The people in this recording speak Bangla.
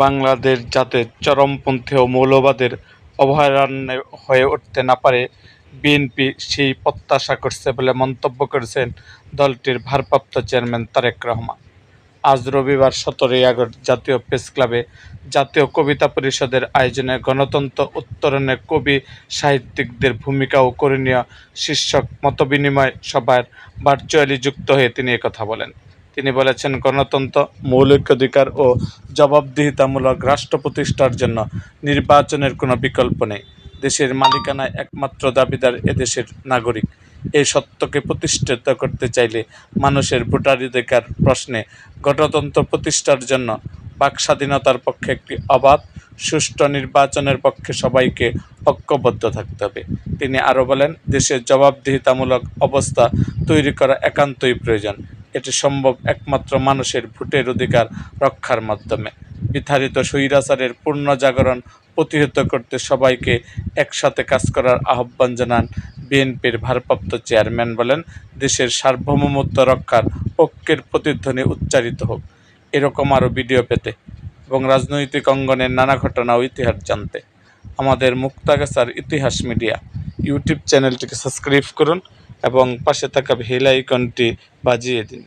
বাংলাদেশ যাতে চরমপন্থী ও মৌলবাদের অভয়ারণ্য হয়ে উঠতে না পারে, বিএনপি সেই প্রত্যাশা করছে বলে মন্তব্য করেছেন দলটির ভারপ্রাপ্ত চেয়ারম্যান তারেক রহমান। আজ রবিবার ১৭ই আগস্ট জাতীয় প্রেসক্লাবে জাতীয় কবিতা পরিষদের আয়োজনে গণতন্ত্র উত্তরণে কবি সাহিত্যিকদের ভূমিকা ও করণীয় শীর্ষক মতবিনিময় সভায় ভার্চুয়ালি যুক্ত হয়ে তিনি একথা বলেন। তিনি বলেছেন, গণতন্ত্র, মৌলিক অধিকার ও জবাবদিহিতামূলক রাষ্ট্র প্রতিষ্ঠার জন্য নির্বাচনের কোনো বিকল্প নেই। দেশের মালিকানায় একমাত্র দাবিদার এদেশের নাগরিক। এই সত্যকে প্রতিষ্ঠিত করতে চাইলে মানুষের ভোটাধিকার প্রশ্নে গণতন্ত্র প্রতিষ্ঠার জন্য বাকস্বাধীনতার পক্ষে একটি অবাধ, সুষ্ঠু নির্বাচনের পক্ষে সবাইকে ঐক্যবদ্ধ থাকতে হবে। তিনি আরও বলেন, দেশের জবাবদিহিতামূলক অবস্থা তৈরি করা একান্তই প্রয়োজন। এটি সম্ভব একমাত্র মানুষের ভোটের অধিকার রক্ষার মাধ্যমে। বিতাড়িত স্বৈরাচারের পূর্ণ জাগরণ প্রতিহত করতে সবাইকে একসাথে কাজ করার আহ্বান জানান বিএনপির ভারপ্রাপ্ত চেয়ারম্যান। বলেন, দেশের সার্বভৌমত্ব রক্ষার ঐক্যের প্রতিধ্বনি উচ্চারিত হোক। এরকম আরও ভিডিও পেতে এবং রাজনৈতিক অঙ্গনের নানা ঘটনা ও ইতিহাস জানতে আমাদের মুক্তাগাছার ইতিহাস মিডিয়া ইউটিউব চ্যানেলটিকে সাবস্ক্রাইব করুন এবং পাশে থাকা বেল আইকনটি বাজিয়ে দিন।